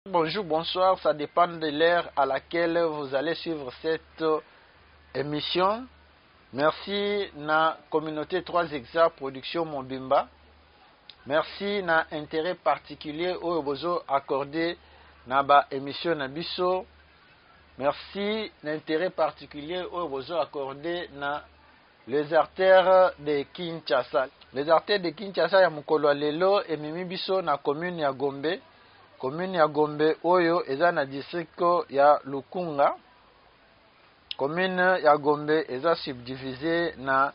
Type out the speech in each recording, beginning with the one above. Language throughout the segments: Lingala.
Bonjour, bonsoir, ça dépend de l'heure à laquelle vous allez suivre cette émission. Merci na communauté 3 Exa Production Mobimba. Merci na intérêt particulier au bozo accordé na ba émission na biso. Merci na intérêt particulier au bozo accordé na les artères de Kinshasa. Les artères de Kinshasa ya mukolo lelo emimi biso na commune ya Gombe. Commune ya Gombe oyo eza na district ya Lukunga. Commune ya Gombe eza subdivisé na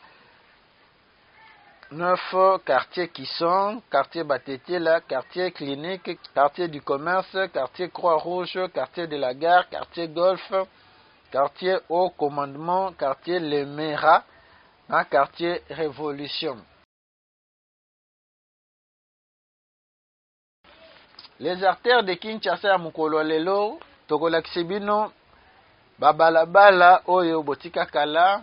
9 quartiers qui sont quartier Batetela, quartier clinique, quartier du commerce, quartier Croix-Rouge, quartier de la gare, quartier Golf, quartier Haut Commandement, quartier Lemera, na quartier Révolution. Les artères de Kinshasa ya mukolo lelo tokolakisa bino babalabala oyo botika kala,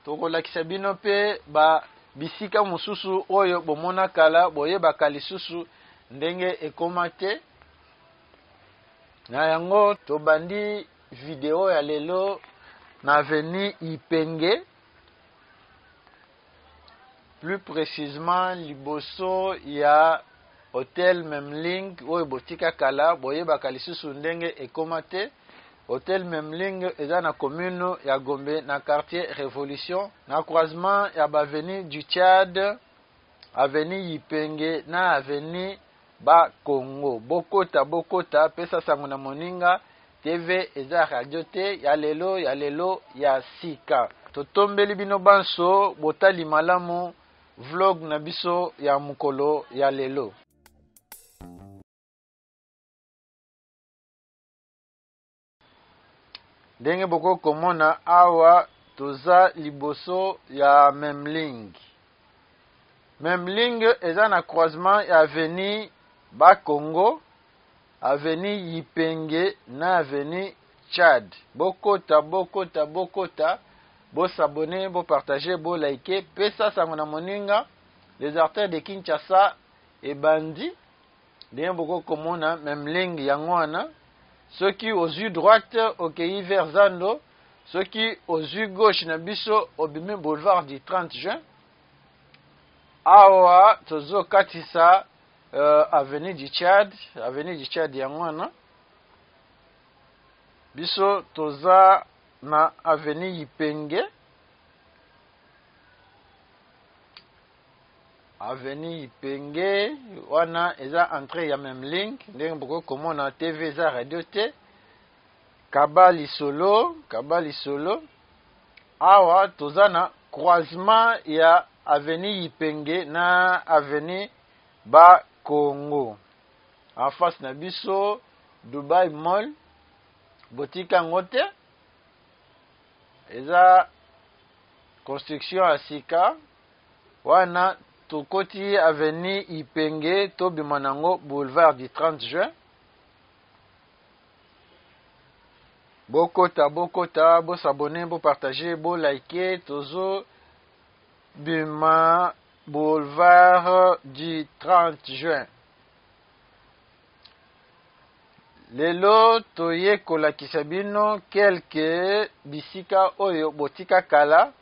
tokolakisa bino pe ba bisika mususu oyo bomona kala boyebaka lisusu ndenge ekoma te. Na yango tobandi video ya lelo na avenue Ipenge, plus précisément liboso ya Hotel Memling oyo botika kala boyebaka lisusu ndenge ekoma te. Hotel Memling eza na commune ya Gombe na quartier Révolution, na croisement ya avenue du Tchad, avenue Ipenge na avenue Ba Congo. Bokota pesa sango na moninga TV eza radio te ya lelo ya sika. Totombeli bino banso botali malamu vlog na biso ya mukolo ya lelo. Ndenge boko komona awa toza liboso ya Memling. Memling eza na croisement ya avenue Ba Congo, avenue Ipenge na avenue Tchad. Bokota, bo s'abonner, bo partager, bo liker, pesa sango na moninga les artères de Kinshasa et bandi. Ndenge boko komona Memling yango wana. Ceux qui aux yeux droite okei vers Zando, ceux qui aux yeux gauche na biso obimi boulevard du 30 juin. Awa tozo katisa avenue du Tchad yangwana. Biso toza na avenue Ipenge. Avenue Ipenge wana eza entrée ya Memling, ndenge boko komona TV za radio te. Kabali solo. Awa toza na croisement ya avenue Ipenge na avenue Ba Congo. En face na biso Dubai Mall, botika ngote eza construction ya sika. Wana tokoti avenue Ipenge tobima nango boulevard du 30 juin. Bokota, bo s'abonner, bo partager, bo liker. Tozo bima boulevard du 30 juin. Lelo toye kolakisa bino quelques bisika oyo botika kala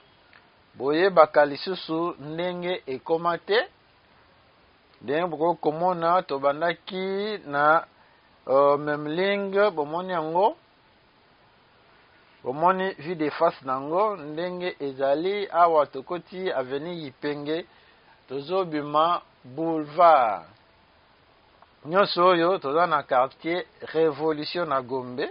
boyebaka lisusu ndenge ekoma te. Ndenge boko komona tobandaki na Memling, bomoni yango, bomoni vue de face nango ndenge ezali. Awa tokoti avenue Ipenge tozobima boulevard. Nyonso oyo toza na quartier Révolution na Gombe.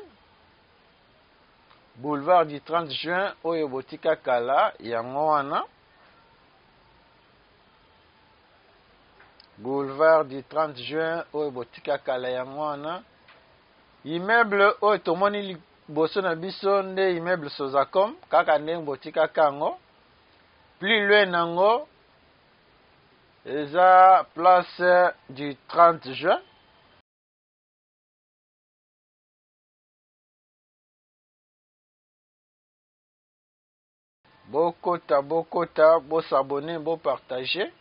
Boulevard du 30 juin oyo botika kala yango wana. Boulevard du 30 juin oyo botika kala yango wana. Immeuble oyo tomoni liboso na biso nde immeuble Sozacom, kaka ndenge botika kango. Plus loin nango eza place du 30 juin. Bokota, bo s'abonner, bo partager.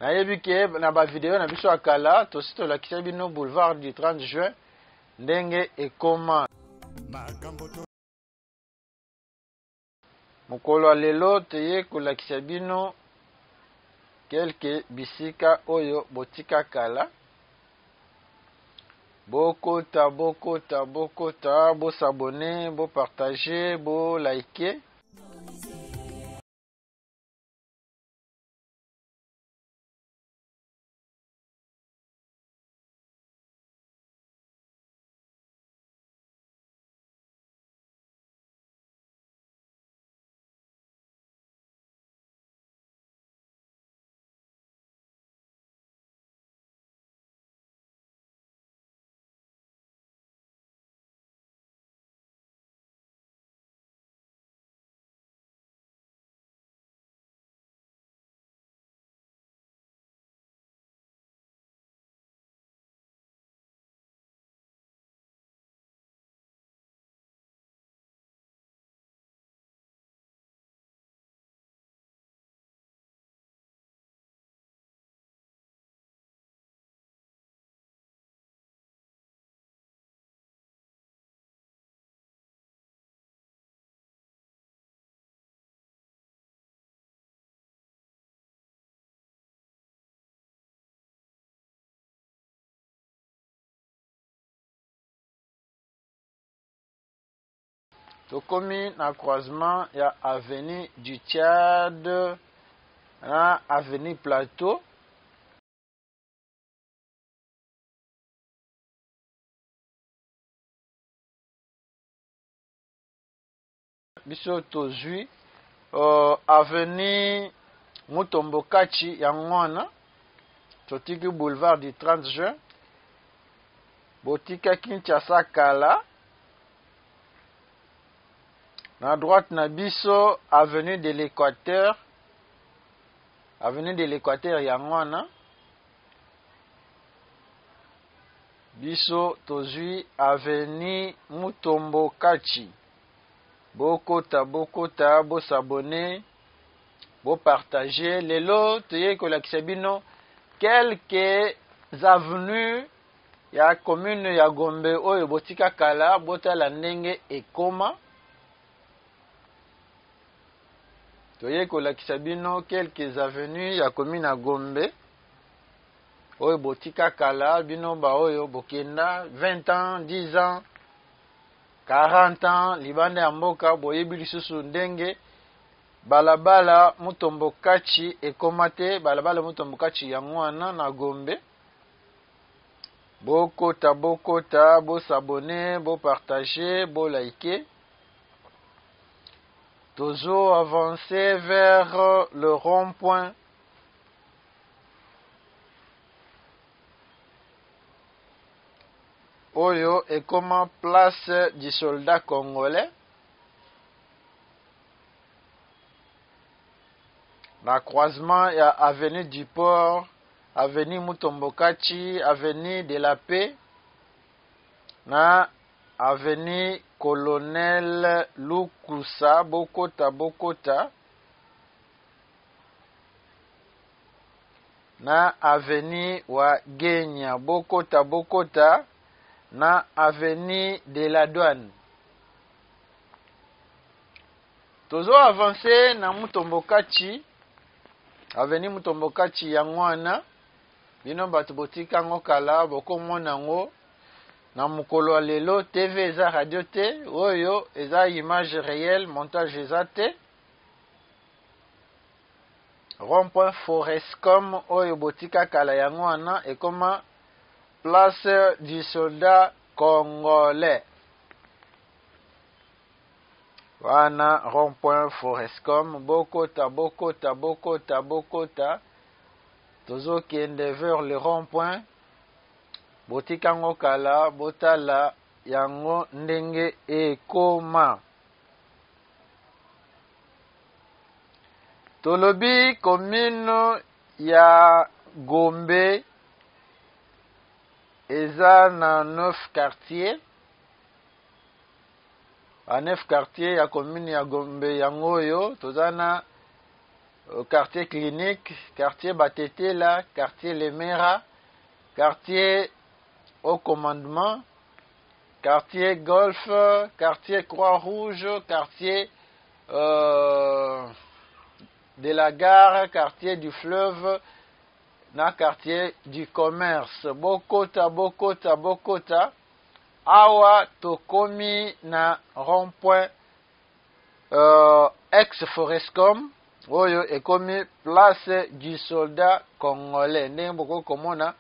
nayebi ke na ba video na biso akala tosi tolakisa bino boulevard du 30 juin ndenge ekoma. Mokolo lelo teye kolakisa bino quelques bisika oyo botika kala. Bokota, bo s'abonner, bo partager, bo liker. Tokomi na croisement ya avenue du Tchad na avenue Plateau. Biso tozui avenue Mutombokachi ya ngwana totiki boulevard du 30 juin botika Kinshasa kala. Na droite na biso avenue de l'Équateur, ya ngwana. Biso tozui avenue Mutombokachi. Bokota, bo s'abonner, bo partager. Lelo toye kolakisa bino quelques avenues ya commune ya Gombe oyo botika kala botala ndenge ekoma. Toye kolakisa bino quelques avenues ya commune ya Gombe oyo botika kala bino ba oyo bokenda 20 ans, 10 ans, 40 ans libanda ya mboka boyebi lisusu ndenge balabala Mutombokachi ekoma te. Balabala Mutombokachi ya ngwana na Gombe. Bokota, bo s'abonner, bo partager, bo liker. Tozo avancer vers le rond-point oyo ekoma place du soldat congolais. Na croisement ya avenue du Port, avenue Mutombokachi, avenue de la Paix na avenue Colonel Lukusa. Bokota na avenue wa Genya. Bokota na avenue de la Douane. Tozo avancer na Mutombokachi, avenue Mutombokachi ya ngwana. Bino bato botika ngo kala bokomona ngo na mukolo lelo. TV eza radio te, oyo eza image réelle, montage eza te. Rond-point Forescom oyo botika kala ya ngwana ekoma place du soldat congolais. Wana rond-point Forescom. Bokota. Tozo kende vers le rond-point. Botika ngo kala botala yango ndenge ekoma. Tolobi commune ya Gombe eza na 9 quartiers. A 9 quartiers ya commune ya Gombe yango oyo tozana quartier clinique, quartier Batetela, quartier Lemera, quartier au commandement, quartier Golf, quartier Croix-Rouge, quartier de la gare, quartier du fleuve, na quartier du commerce. Bokota, Bokota, Bokota. Awa tokomi na rond-point ex-Forescom. Oyo ekomi place du soldat congolais. Ndenge boko komona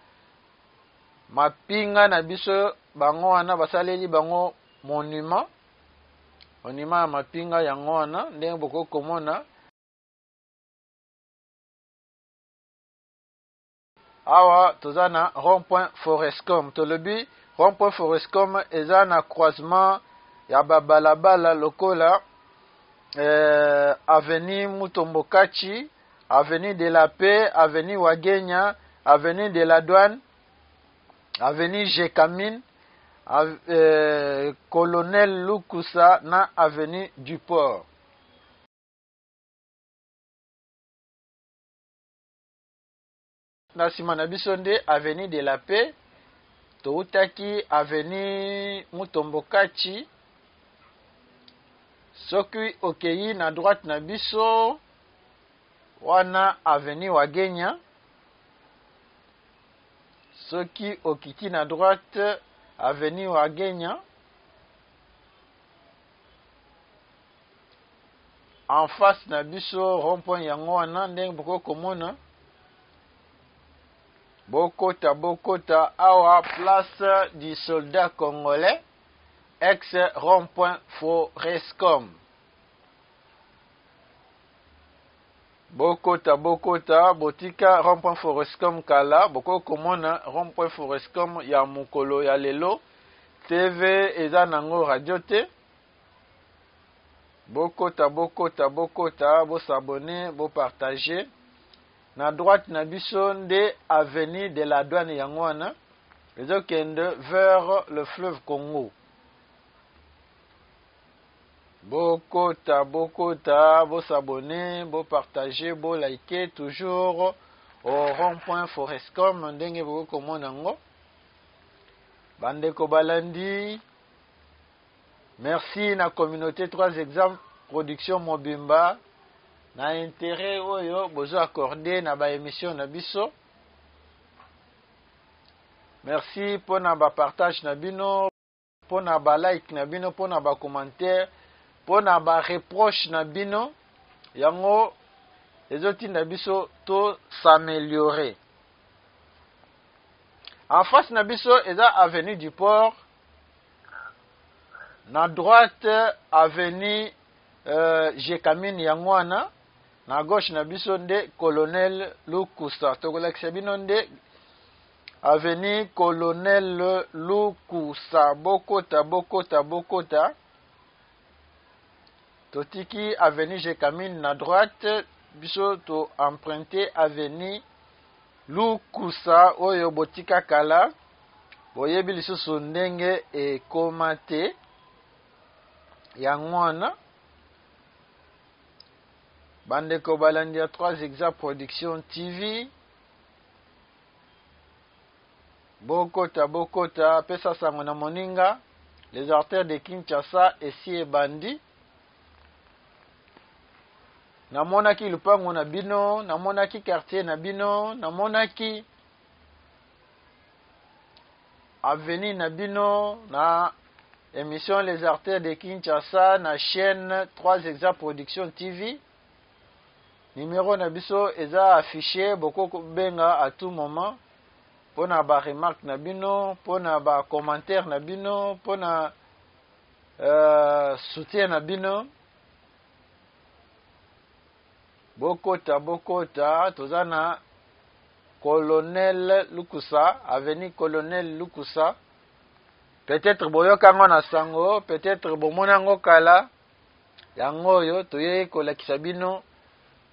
mapinga na biso bango wana basaleli bango monument. Monument ya mapinga yango wana ndenge boko komona. Awa toza na rond-point Forescom. Tolobi rond-point Forescom eza na croisement ya babalabala lokola avenue Mutombokachi, avenue de la Paix, avenue Wagenya, avenue de la Douane, avenue Jekamine, Colonel Lukusa na avenue du Port. Na sima na biso nde avenue de la Paix, toutaki avenue Mutombokachi. Soki okei na droite na biso wana avenue Wagenya. Soki okiti na droite avenue Wagenya. En face na biso rond-point yango wana ndenge boko komona. Bokota, Bokota, awa place du soldat congolais, ex-rond-point Forescom. Bokota, Bokota, botika rond-point Forescom kala, boko komona rond-point Forescom ya mukolo ya lelo, TV eza nango radio te. Bokota, Bokota, Bokota, bo s'abonner, bo partager. Na droite na biso nde avenue de la Douane yango wana ezokende vers le fleuve Congo. Bokota, Bokota, bo s'abonner, bo partager, bo liker toujours au rond-point Forescom ndenge boko komona ngo. Bandeko balandi. Merci na communauté 3 exemples production Mobimba. Na intérêt oyo bozo accordé na ba émission na biso. Merci pour na ba partage na bino, pour na ba like na bino, pour na ba commentaire, pour na ba reproche na bino. Yango ezoti na biso to s'améliorer. En face na biso eza avenue du Port. Na droite avenue Jekamine yango wana. Na gauche na biso nde Colonel Lukusa. Tokolakisa bino nde avenue Colonel Lukusa. Bokota, Bokota, Bokota. Totiki avenue Jekamine na droite. Biso to emprunté avenue Lukusa. Oyo botika kala. Boyebi lisusu ndenge ekoma te. Yango wana. Bandeko balandi ya 3 exemples production TV. Bokota, Bokota, pesa sango na moninga. Les artères de Kinshasa esi ebandi. Namonaki lupango na bino, namonaki quartier na bino, namonaki avenue na bino, na émission Les artères de Kinshasa na chaîne 3 exemples production TV. Numéro na biso eza affiché boko benga à tout moment. Pona ba remarque na bino, pona ba commentaire na bino, pona soutien na bino. Bokota, Bokota, tozana Colonel Lukusa, avenue Colonel Lukusa. Peut-être boyokango na sango, peut-être bomonango kala. Yango yo toye kolakisa bino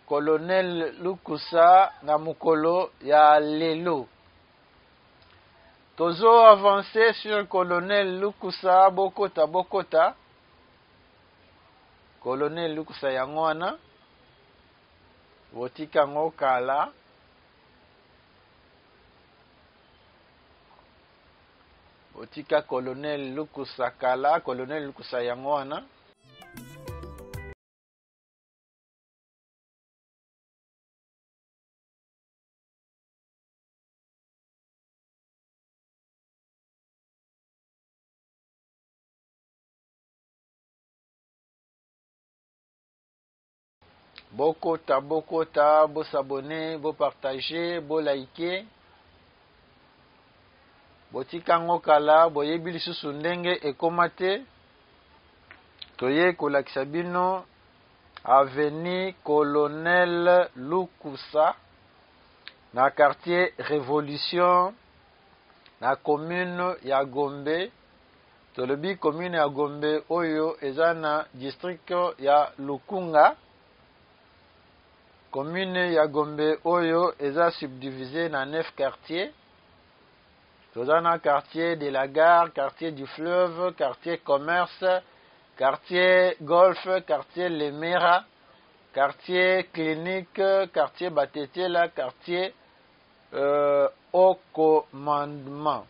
Colonel Lukusa na mukolo ya lelo. Tozo avancer sur Colonel Lukusa. Bokota, Bokota. Colonel Lukusa yango wana. botika ngo kala. Botika colonel Lukusa kala, colonel Lukusa yango wana. Bokota, bokota, bo s'abonner, bo partager, bo liker. Botika ngo kala, boyebi lisusu ndenge ekoma te. Toye kolakisa bino avenue Colonel Lukusa na quartier Révolution na commune ya Gombe. Tolobi commune ya Gombe oyo eza na district ya Lukunga. Commune ya Gombe oyo eza subdivisé na 9 quartiers. Tozana quartier de la gare, quartier du fleuve, quartier commerce, quartier golf, quartier Lemera, quartier clinique, quartier Batetela, quartier au commandement.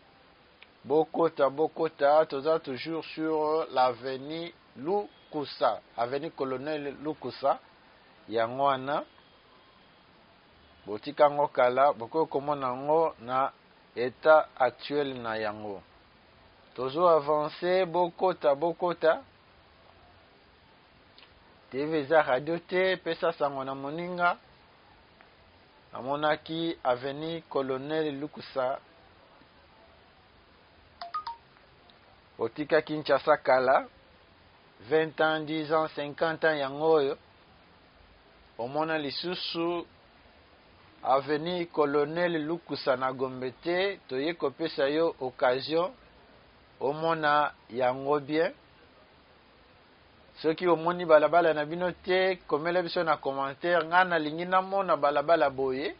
Bokota, bokota, toza toujours sur l'avenue Lukusa, avenue Colonel Lukusa, yangwana. Botika ngo kala, boko komona ngo na état actuel na yango. Tozo avancer, bokota, bokota. TV za radio te, pesa sango na moninga. Amonaki avenue Colonel Lukusa. Botika Kinshasa kala. 20 ans, 10 ans, 50 ans yango yo. Omona lisusu avenue Colonel Lukusa na Gombe te, toye kopesa yo occasion omona yango bien. Soki omoni balabala na bino te, komela biso na commentaire ngana lingi na mona balabala boye.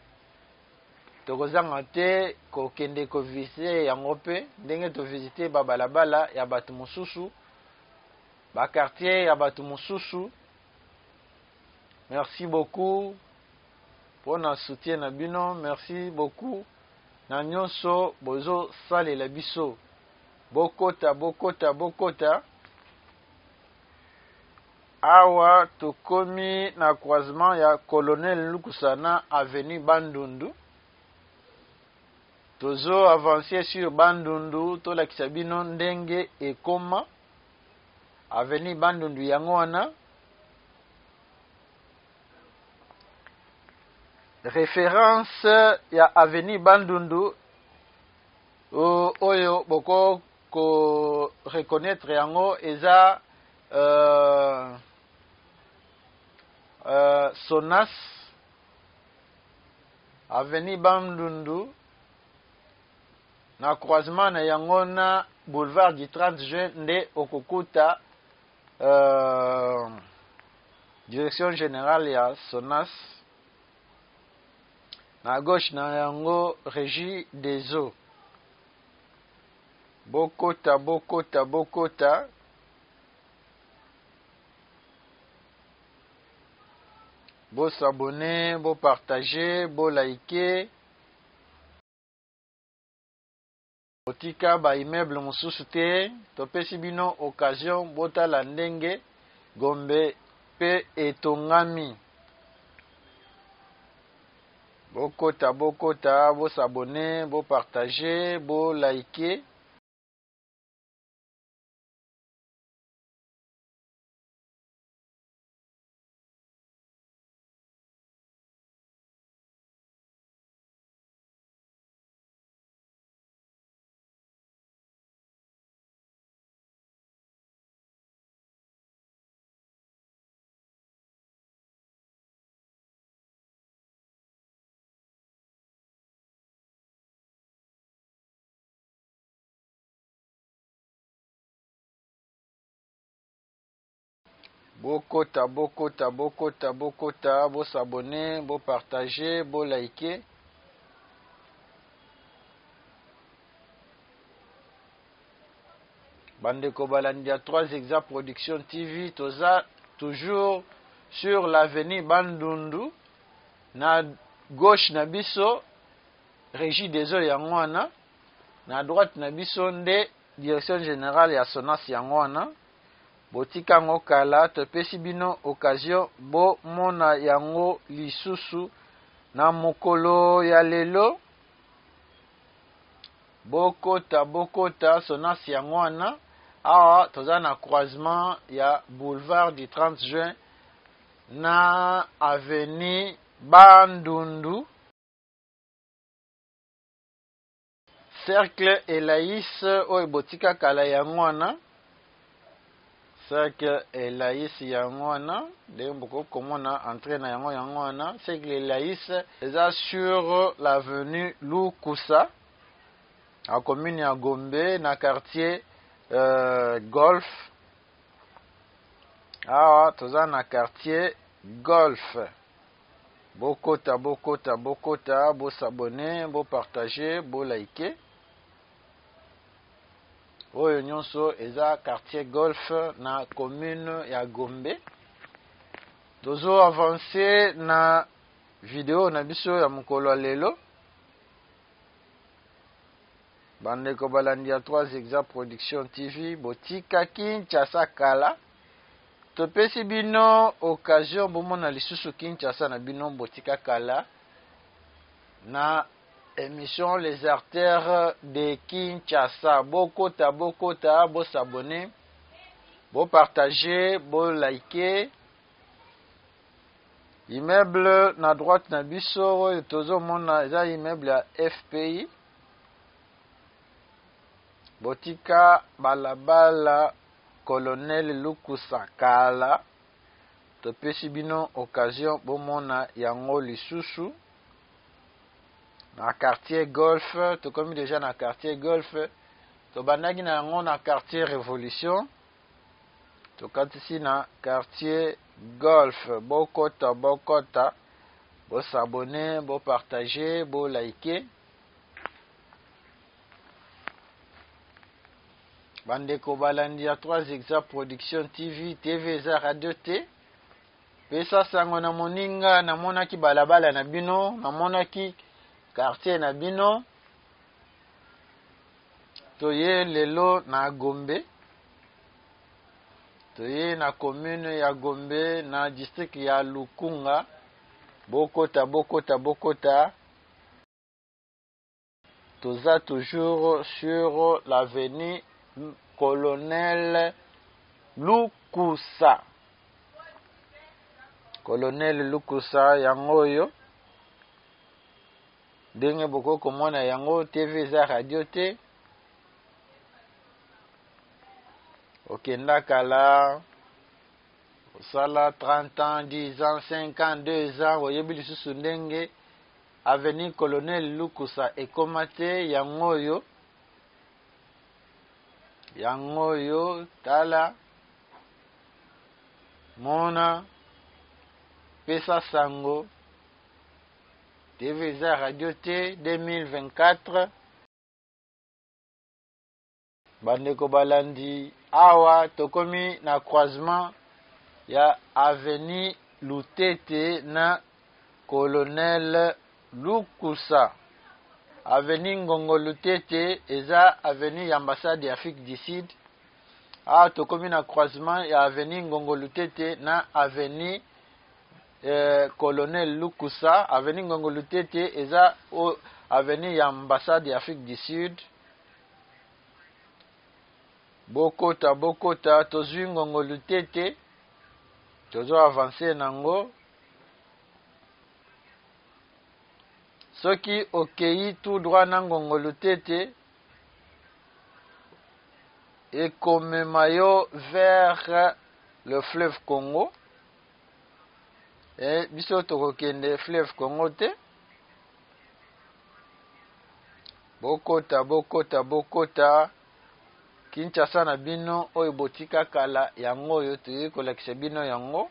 Tokozanga te kokende ko visiter yango pe, ndenge to visiter ba balabala ya batu mususu, ba quartier ya batu mususu. Merci beaucoup pour notre soutien na bino, merci beaucoup. Na nyonso bozo sale la biso. Bokota, bokota, bokota. Awa tokomi na croisement ya Colonel Lukusa na avenue Bandundu. Tozo avancer sur Bandundu, tolakisa bino ndenge ekoma. Avenue Bandundu yango wana. Référence ya avenue Bandundu oyo boko ko reconnaître yango eza Sonas avenue Bandundu na croisement na yango na boulevard du 30 juin nde okokuta direction générale ya Sonas. Na gauche na yango régie des eaux. Bokota, bokota, bokota. Bo s'abonner, bo partager, bo liker. Botika ba immeuble mususu te, topesi bino occasion botala ndenge Gombe pe etongami. Bokota, bokota, bo s'abonner, bo partager, bo liker. Bokota, bokota, bokota, bokota, bo s'abonner, bo partager, bo liker. Bandeko Balandia 3 Exa Production TV, toza toujours sur l'avenue Bandundu. na gauche na biso régie des eaux yango wana, na droite na biso nde direction générale ya SONAS yango wana. Botika ngo kala topesi bino occasion bo mona yango lisusu na mokolo ya lelo. Bokota SONAS yango wana. Awa toza na croisement ya boulevard du 30 juin na avenue Bandundu, cercle Elaïs oyo botika kala yango wana. Cercle Elaïs yango wana nde boko komona entrée na yango wana. Cercle Elaïs eza sur l'avenue Lukusa en commune ya Gombe na quartier Golf. Awa toza na quartier Golf. Bokota, bo s'abonner, bo partager, bo liker. Oyo nyonso eza quartier Golf na commune ya Gombe. Tozo avancer na video na biso ya mokolo lelo. Bandeko balandi ya 3 Exa Production TV botika Kinshasa kala. Topesi bino occasion bomona lisusu Kinshasa na bino botika kala na émission Les Artères de Kinshasa. Bokota, bo s'abonner, bo partager, bo liker. Immeuble na droite na biso tozo mona eza immeuble ya FPI. Botika balabala Colonel Lukusa kala. Topesi bino occasion bomona yango lisusu na quartier Golf. Tokomi déjà na quartier Golf. Tobandaki na yango na quartier Révolution. Tokatisi na quartier Golf. Bokota, bo s'abonner, bo partager, bo liker. Bandeko balandi ya 3 Exa Production TV, TV eza radio te. Pesa sango na moninga namonaki balabala na bino, namonaki quartier na bino. Toye lelo na Gombe. Toye na commune ya Gombe na district ya Lukunga. Bokota. Toza toujours sur l'avenue Colonel Lukusa. Colonel Lukusa yango yo. Ndenge boko komona yango TV za radio te. Okenda kala osala 30 ans, 10 ans, 5 ans, 2 ans oyebi lisusu ndenge avenue Colonel Lukusa ekomate yango yo. Yango yo tala mona pesa sango TV za radio te 2024. Bandeko balandi awa tokomi na croisement ya avenue Lutete na Colonel Lukusa. Avenue Ngongo Lutete eza avenue ya ambassade ya Afrique du Sud. Awa tokomi na croisement ya avenue Ngongo Lutete na avenue Colonel Lukusa. Avenue Ngongo Lutete eza avenue ya ambassade ya Afrique du Sud. Bokota tozwi Ngongo Lutete. Tozo avancer nango. Soki okei tout droit na Ngongo Lutete ekomema yo vers le fleuve Congo. Et biso tokokende fleuve Congo te. Bokota Kinshasa na bino oyo botika kala yango yo toyei kolakisa bino yango.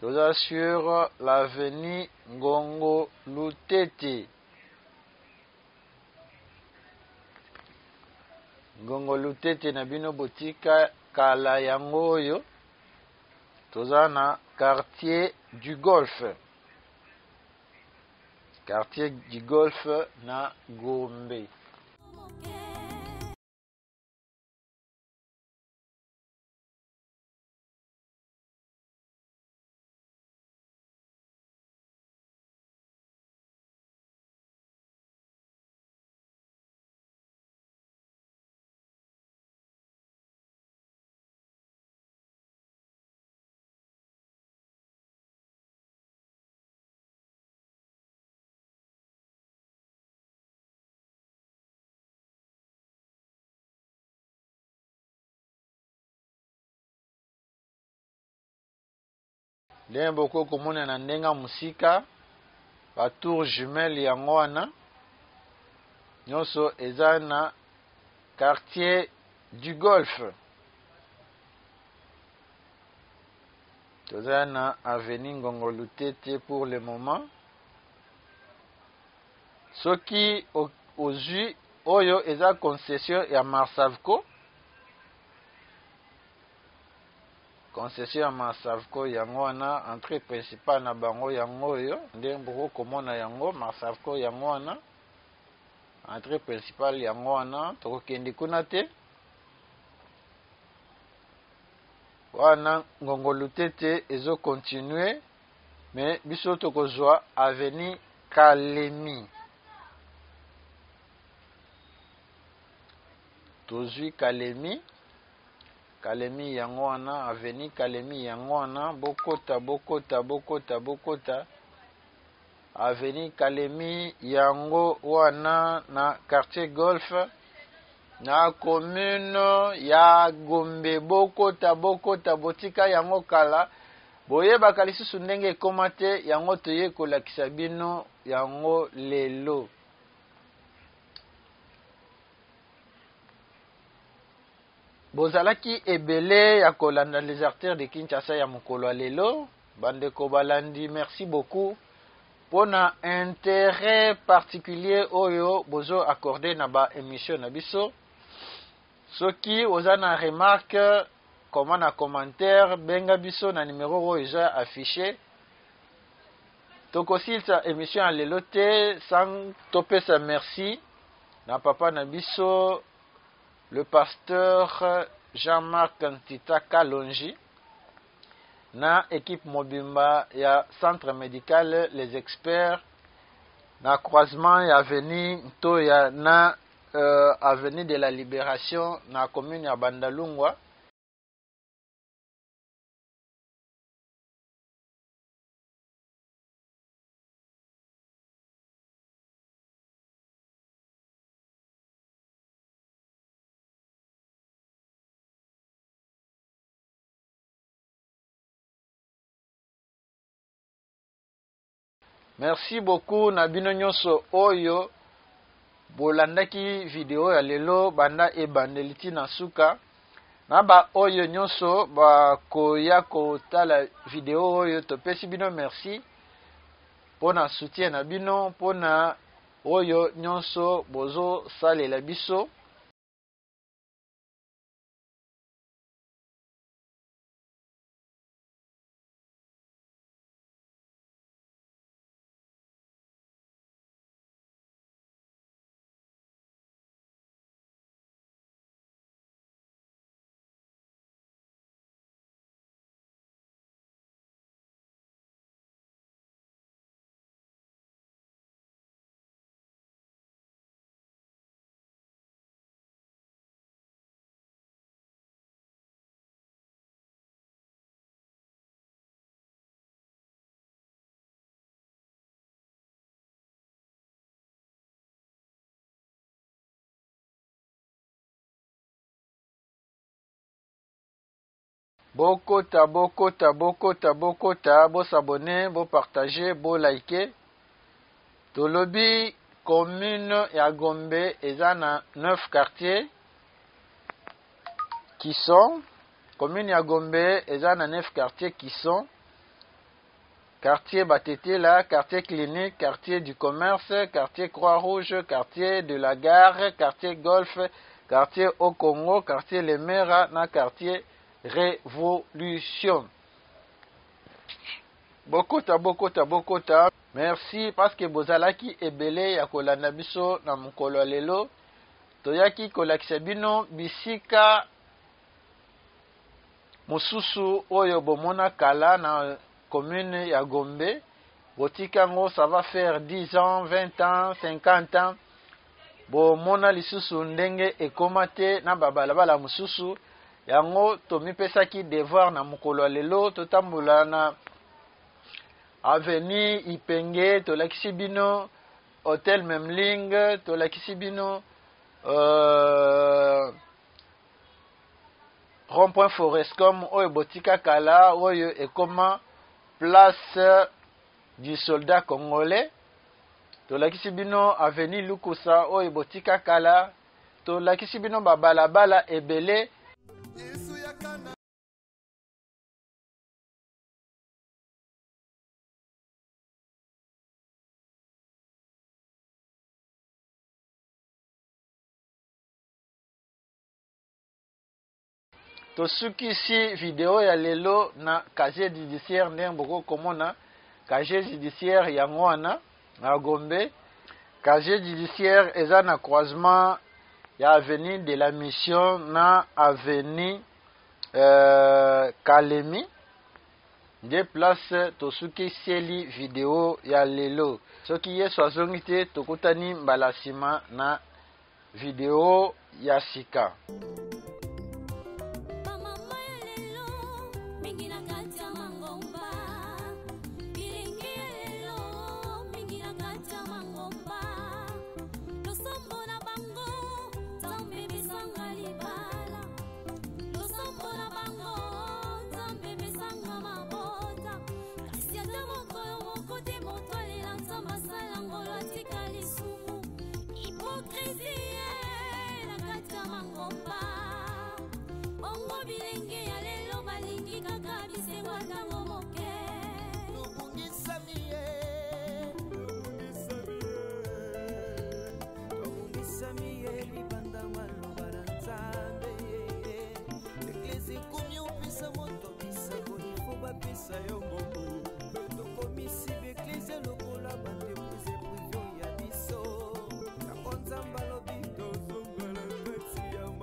Toza sur l'avenue Ngongo Lutete. Ngongo Lutete na bino botika kala yango yo. toza na quartier du Golfe. Quartier du Golfe na Gombe. Ndenge boko komona na ndenga musika ba tour jumelle yango wana nyonso eza na quartier du Golfe. Toza na avenue Ngongo Lutete pour le moment. Soki ozwi oyo eza concession ya Marsavco. Concession ya Marsavco yango wana entrée principale na bango yango oyo ndenge boko komona yango Marsavco yango wana entrée principale yango wana tokokende kuna te wana Ngongo Lutete ezo continuer mais biso tokozwa avenue Kalemi. Tozwi Kalemi yango wana avenue Kalemi yango wana bokota avenue Kalemi yango wana na quartier Golfe na commune ya Gombe. Bokota botika yango kala boyebaka lisusu ndenge ekoma te yango toye kolakisa bino yango lelo. Bozalaki ebele ya kolanda les artères de Kinshasa ya mokolo lelo. Bandeko balandi, merci beaucoup pona intérêt particulier oyo bozo accordé na ba émission na biso. Soki oza na remarque comment na commentaire benga biso na numéro oyo eza affiché. Tokosilisa émission ya lelo te sans topesa merci na papa na biso le pasteur Jean-Marc Ntita Kalonji na équipe mobimba ya centre médical les experts na croisement ya avenue Ntoya na avenue de la Libération na commune ya Bandalungwa. Merci beaucoup na bino nyonso oyo bolandaki video ya lelo banda ebandeliti na suka na ba oyo nyonso bakoya kotala video oyo topesi bino merci pona soutien na bino pona oyo nyonso bozo salela biso. Bokota, bo s'abonner, bo partager, bo liker. Tolobi commune ya Gombe eza na 9 quartiers qui sont commune ya Gombe eza na 9 quartiers qui sont quartier Batetela, quartier clinique, quartier du commerce, quartier Croix-Rouge, quartier de la gare, quartier Golfe, quartier Au Congo, quartier Lemera na quartier Révolution. bokota. Merci parce que bozalaki ebele ya kolanda biso na mokolo lelo. Toyaki kolakisa bino bisika mosusu oyo bomona kala na commune ya Gombe. Botikango ça va faire 10 ans, 20 ans, 50 ans. Bomona lisusu ndenge ekomate na babalabala mosusu. Yango tomipesaki devoir na mokolo lelo totambola na Avenue Ipenge, tolakisi bino Hôtel Memling, tolakisi bino Rond-Point Forescom oyo botika kala oyo ekoma place du soldat congolais. Tolakisi bino Avenue Lukusa oyo botika kala. Tolakisi bino babalabala ebele. Tosukisi video ya lelo na casier judiciaire ndenge boko komona casier judiciaire yango wana na Gombe. Casier judiciaire eza na croisement ya avenue de la Mission na avenue Kalemi. Nde place tosukiseli video ya lelo. Soki yesu azongi te tokutani mbala sima na video ya sika. Bilenge ya lelo balingi kaka bisengo tango moke. Lubungi samiye